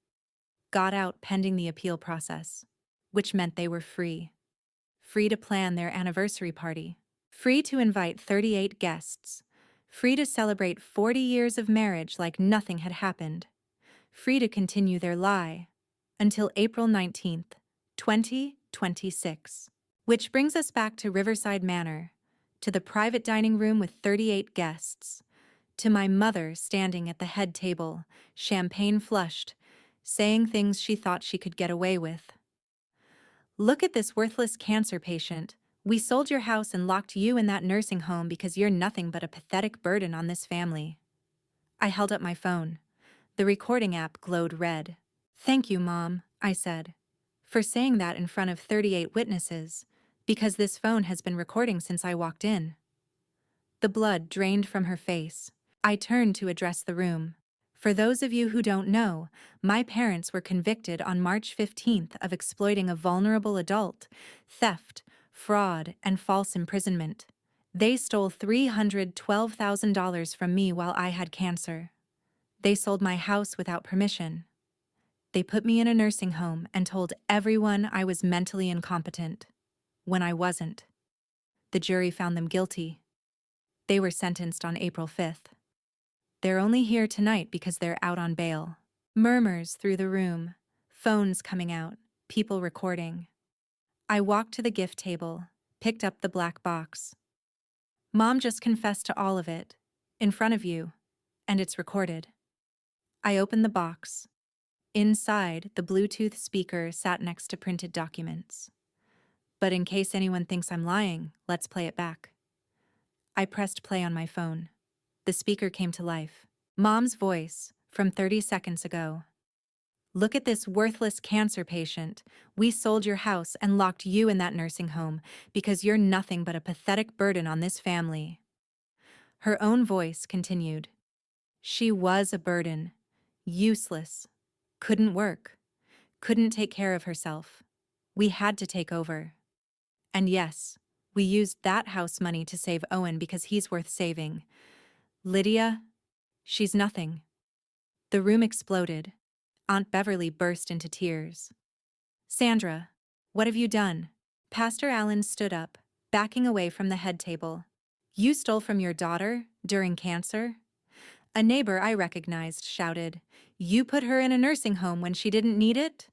Got out pending the appeal process. Which meant they were free. Free to plan their anniversary party. Free to invite 38 guests. Free to celebrate 40 years of marriage like nothing had happened. Free to continue their lie. Until April 19th, 2026. Which brings us back to Riverside Manor, to the private dining room with 38 guests, to my mother standing at the head table, champagne flushed, saying things she thought she could get away with. Look at this worthless cancer patient. We sold your house and locked you in that nursing home because you're nothing but a pathetic burden on this family. I held up my phone. The recording app glowed red. Thank you, Mom, I said, for saying that in front of 38 witnesses, because this phone has been recording since I walked in. The blood drained from her face. I turned to address the room. For those of you who don't know, my parents were convicted on March 15th of exploiting a vulnerable adult, theft, fraud, and false imprisonment. They stole $312,000 from me while I had cancer. They sold my house without permission. They put me in a nursing home and told everyone I was mentally incompetent, when I wasn't. The jury found them guilty. They were sentenced on April 5th. They're only here tonight because they're out on bail. Murmurs through the room, phones coming out, people recording. I walked to the gift table, picked up the black box. Mom just confessed to all of it, in front of you, and it's recorded. I opened the box. Inside, the Bluetooth speaker sat next to printed documents. But in case anyone thinks I'm lying, let's play it back. I pressed play on my phone. The speaker came to life. Mom's voice, from 30 seconds ago. Look at this worthless cancer patient. We sold your house and locked you in that nursing home because you're nothing but a pathetic burden on this family. Her own voice continued. She was a burden. Useless. Couldn't work. Couldn't take care of herself. We had to take over. And yes, we used that house money to save Owen because he's worth saving. Lydia, she's nothing. The room exploded. Aunt Beverly burst into tears. Sandra, what have you done? Pastor Allen stood up, backing away from the head table. You stole from your daughter during cancer? A neighbor I recognized shouted, You put her in a nursing home when she didn't need it?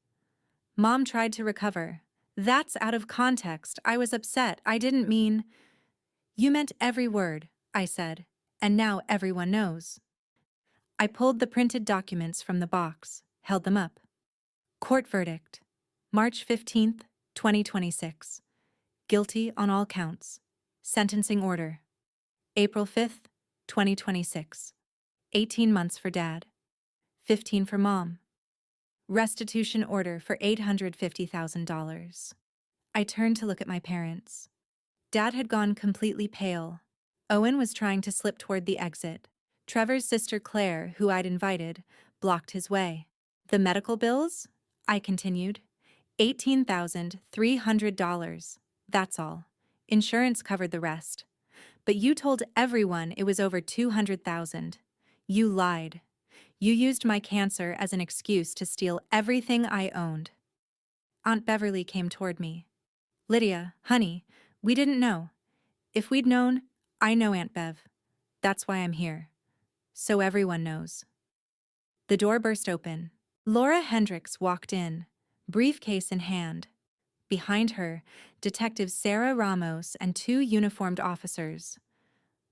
Mom tried to recover. That's out of context. I was upset. I didn't mean. You meant every word, I said, and now everyone knows. I pulled the printed documents from the box, held them up. Court verdict. March 15th, 2026. Guilty on all counts. Sentencing order. April 5th, 2026. 18 months for Dad. 15 for Mom. Restitution order for $850,000. I turned to look at my parents. Dad had gone completely pale. Owen was trying to slip toward the exit. Trevor's sister Claire, who I'd invited, blocked his way. The medical bills? I continued. $18,300. That's all. Insurance covered the rest. But you told everyone it was over $200,000. You lied. You used my cancer as an excuse to steal everything I owned. Aunt Beverly came toward me. Lydia, honey, we didn't know. If we'd known, I know Aunt Bev. That's why I'm here. So everyone knows. The door burst open. Laura Hendricks walked in, briefcase in hand. Behind her, Detective Sarah Ramos and two uniformed officers.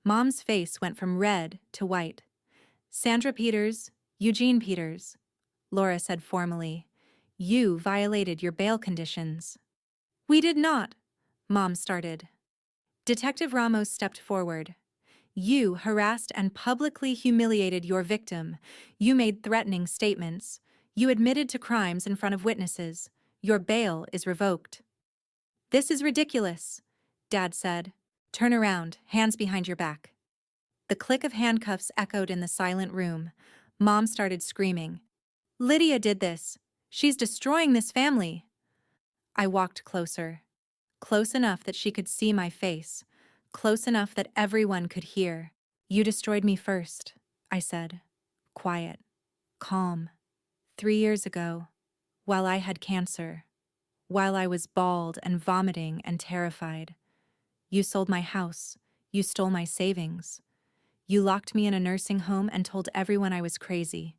Mom's face went from red to white. Sandra Peters, Eugene Peters, Laura said formally. You violated your bail conditions. We did not, Mom started. Detective Ramos stepped forward. You harassed and publicly humiliated your victim. You made threatening statements. You admitted to crimes in front of witnesses. Your bail is revoked. This is ridiculous, Dad said. Turn around, hands behind your back. The click of handcuffs echoed in the silent room. Mom started screaming. Lydia did this. She's destroying this family. I walked closer. Close enough that she could see my face. Close enough that everyone could hear. You destroyed me first, I said. Quiet. Calm. 3 years ago, while I had cancer. While I was bald and vomiting and terrified. You sold my house. You stole my savings. You locked me in a nursing home and told everyone I was crazy.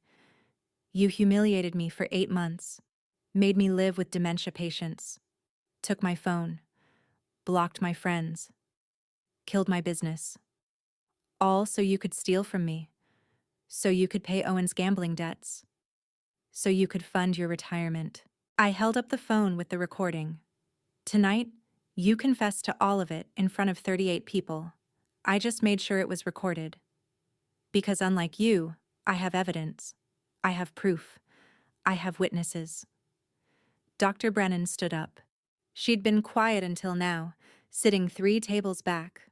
You humiliated me for 8 months. Made me live with dementia patients. Took my phone. Blocked my friends. Killed my business. All so you could steal from me. So you could pay Owen's gambling debts. So you could fund your retirement. I held up the phone with the recording. Tonight, you confessed to all of it in front of 38 people. I just made sure it was recorded. Because unlike you, I have evidence. I have proof. I have witnesses. Dr. Brennan stood up. She'd been quiet until now, sitting 3 tables back.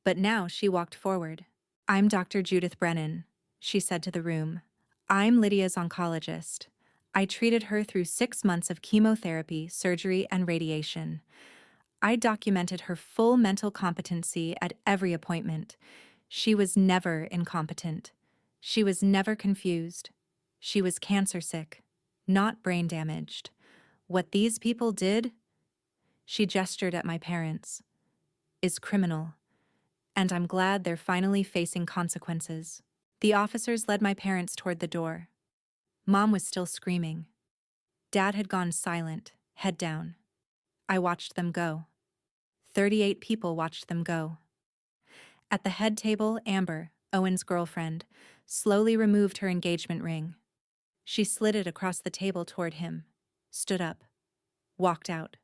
But now she walked forward. I'm Dr. Judith Brennan, she said to the room. I'm Lydia's oncologist. I treated her through 6 months of chemotherapy, surgery, and radiation. I documented her full mental competency at every appointment. She was never incompetent. She was never confused. She was cancer sick. not brain damaged. What these people did, she gestured at my parents, is criminal, and I'm glad they're finally facing consequences. The officers led my parents toward the door. Mom was still screaming. Dad had gone silent, head down. I watched them go. 38 people watched them go. At the head table, Amber, Owen's girlfriend, slowly removed her engagement ring. She slid it across the table toward him, stood up, walked out.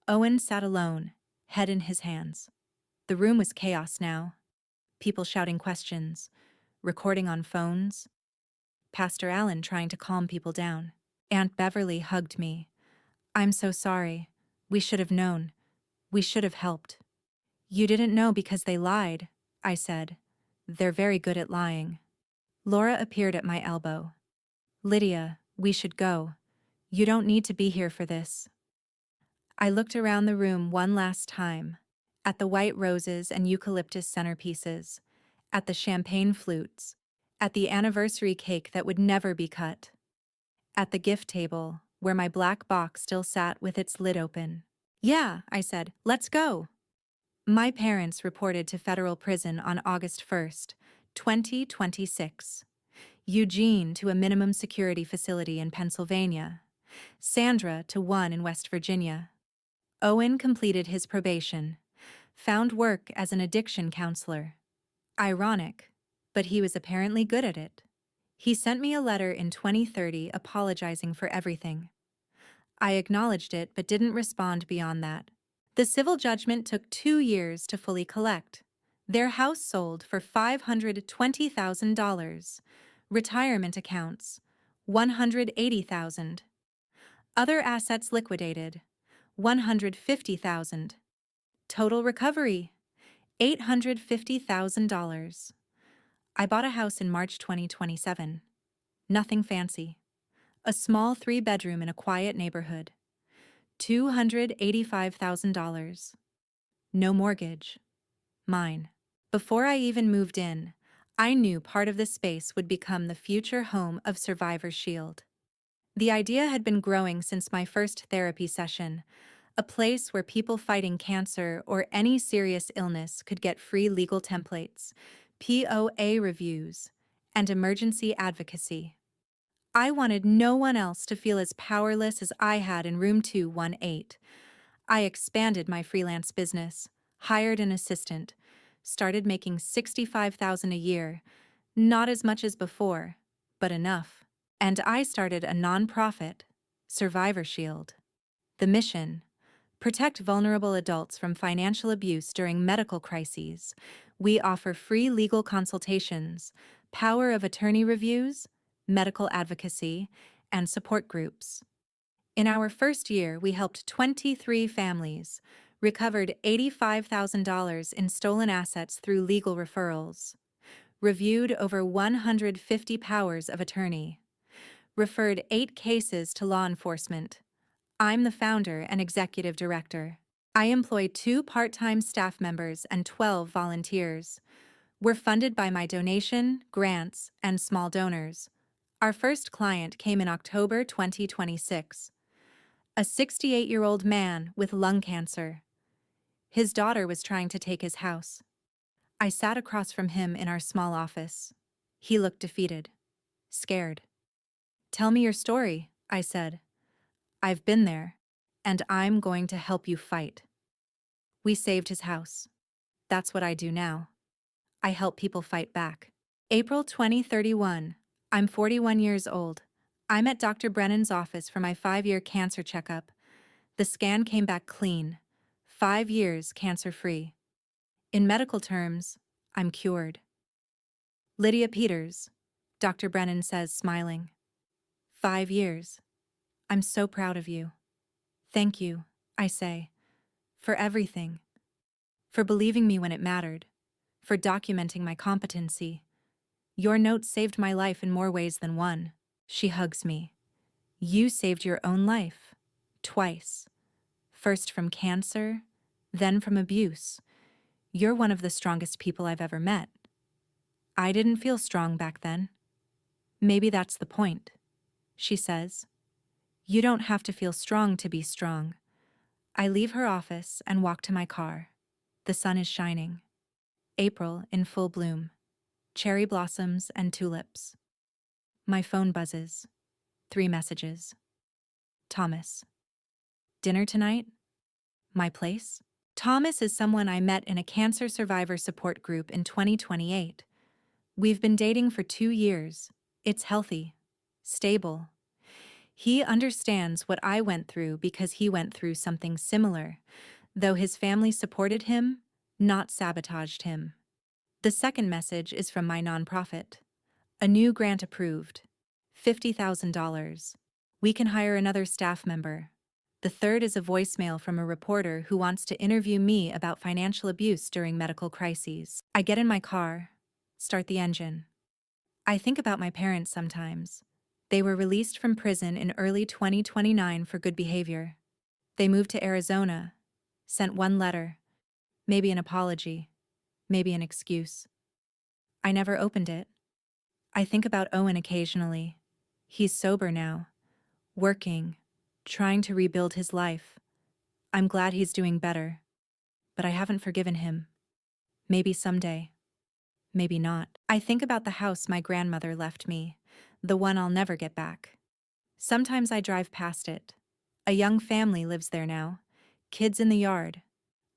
Owen sat alone, head in his hands. The room was chaos now. People shouting questions, recording on phones. Pastor Allen trying to calm people down. Aunt Beverly hugged me. I'm so sorry. We should have known. We should have helped. You didn't know because they lied, I said. They're very good at lying. Laura appeared at my elbow. Lydia, we should go. You don't need to be here for this. I looked around the room one last time, at the white roses and eucalyptus centerpieces, at the champagne flutes, at the anniversary cake that would never be cut, at the gift table, where my black box still sat with its lid open. Yeah, I said, let's go. My parents reported to federal prison on August 1st, 2026. Eugene to a minimum security facility in Pennsylvania. Sandra to one in West Virginia. Owen completed his probation, found work as an addiction counselor. Ironic, but he was apparently good at it. He sent me a letter in 2030 apologizing for everything. I acknowledged it but didn't respond beyond that. The civil judgment took 2 years to fully collect. Their house sold for $520,000. Retirement accounts, $180,000. Other assets liquidated, $150,000. Total recovery, $850,000. I bought a house in March 2027. Nothing fancy. A small 3-bedroom in a quiet neighborhood. $285,000. No mortgage. Mine. Before I even moved in, I knew part of the space would become the future home of Survivor Shield. The idea had been growing since my first therapy session, a place where people fighting cancer or any serious illness could get free legal templates, POA reviews, and emergency advocacy. I wanted no one else to feel as powerless as I had in room 218. I expanded my freelance business, hired an assistant, started making $65,000 a year, not as much as before, but enough. And I started a nonprofit, Survivor Shield. The mission: protect vulnerable adults from financial abuse during medical crises. We offer free legal consultations, power of attorney reviews, medical advocacy, and support groups. In our first year, we helped 23 families, recovered $85,000 in stolen assets through legal referrals, reviewed over 150 powers of attorney, referred 8 cases to law enforcement. I'm the founder and executive director. I employ 2 part-time staff members and 12 volunteers. We're funded by my donation, grants, and small donors. Our first client came in October 2026. A 68-year-old man with lung cancer. His daughter was trying to take his house. I sat across from him in our small office. He looked defeated, scared. Tell me your story, I said. I've been there, and I'm going to help you fight. We saved his house. That's what I do now. I help people fight back. April 2031. I'm 41 years old. I'm at Dr. Brennan's office for my 5-year cancer checkup. The scan came back clean. 5 years cancer-free. In medical terms, I'm cured. Lydia Peters, Dr. Brennan says, smiling. 5 years. I'm so proud of you. Thank you, I say, for everything. For believing me when it mattered. For documenting my competency. Your note saved my life in more ways than one. She hugs me. You saved your own life. Twice. First from cancer, then from abuse. You're one of the strongest people I've ever met. I didn't feel strong back then. Maybe that's the point. She says, "You don't have to feel strong to be strong." I leave her office and walk to my car. The sun is shining. April in full bloom. Cherry blossoms and tulips. My phone buzzes. 3 messages. Thomas. Dinner tonight? My place? Thomas is someone I met in a cancer survivor support group in 2028. We've been dating for 2 years. It's healthy. Stable. He understands what I went through because he went through something similar, though his family supported him, not sabotaged him. The second message is from my nonprofit. A new grant approved. $50,000. We can hire another staff member. The third is a voicemail from a reporter who wants to interview me about financial abuse during medical crises. I get in my car, start the engine. I think about my parents sometimes. They were released from prison in early 2029 for good behavior. They moved to Arizona, sent one letter, maybe an apology, maybe an excuse. I never opened it. I think about Owen occasionally. He's sober now, working, trying to rebuild his life. I'm glad he's doing better, but I haven't forgiven him. Maybe someday. Maybe not. I think about the house my grandmother left me, the one I'll never get back. Sometimes I drive past it. A young family lives there now. Kids in the yard.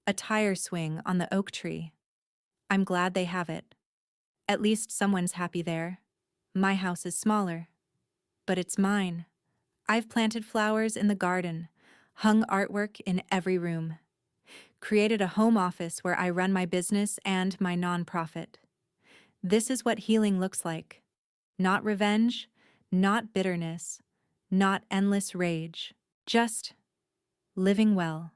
A tire swing on the oak tree. I'm glad they have it. At least someone's happy there. My house is smaller. But it's mine. I've planted flowers in the garden, hung artwork in every room, created a home office where I run my business and my nonprofit. This is what healing looks like. Not revenge, not bitterness, not endless rage. Just living well.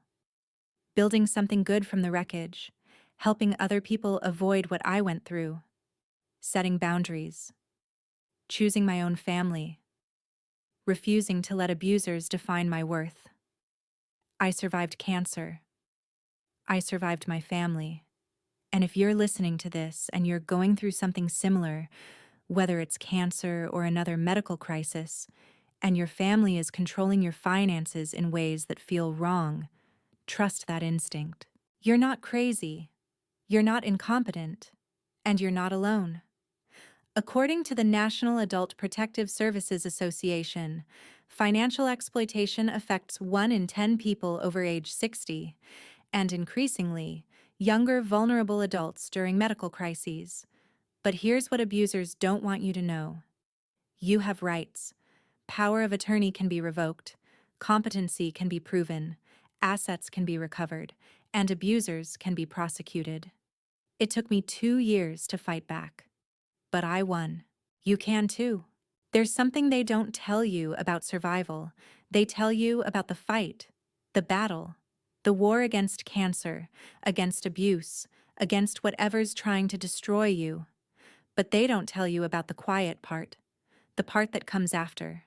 Building something good from the wreckage. Helping other people avoid what I went through. Setting boundaries. Choosing my own family. Refusing to let abusers define my worth. I survived cancer. I survived my family. And if you're listening to this and you're going through something similar, whether it's cancer or another medical crisis, and your family is controlling your finances in ways that feel wrong, trust that instinct. You're not crazy. You're not incompetent. And you're not alone. According to the National Adult Protective Services Association, financial exploitation affects 1 in 10 people over age 60, and increasingly, younger vulnerable adults during medical crises. But here's what abusers don't want you to know. You have rights. Power of attorney can be revoked, competency can be proven, assets can be recovered, and abusers can be prosecuted. It took me 2 years to fight back. But I won. You can too. There's something they don't tell you about survival. They tell you about the fight, the battle, the war against cancer, against abuse, against whatever's trying to destroy you. But they don't tell you about the quiet part, the part that comes after.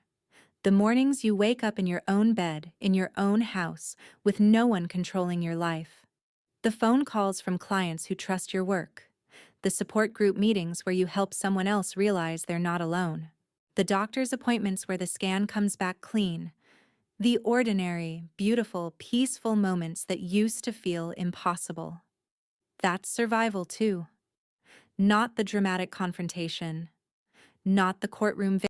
The mornings you wake up in your own bed, in your own house, with no one controlling your life. The phone calls from clients who trust your work. The support group meetings where you help someone else realize they're not alone. The doctor's appointments where the scan comes back clean. The ordinary, beautiful, peaceful moments that used to feel impossible. That's survival too. Not the dramatic confrontation. Not the courtroom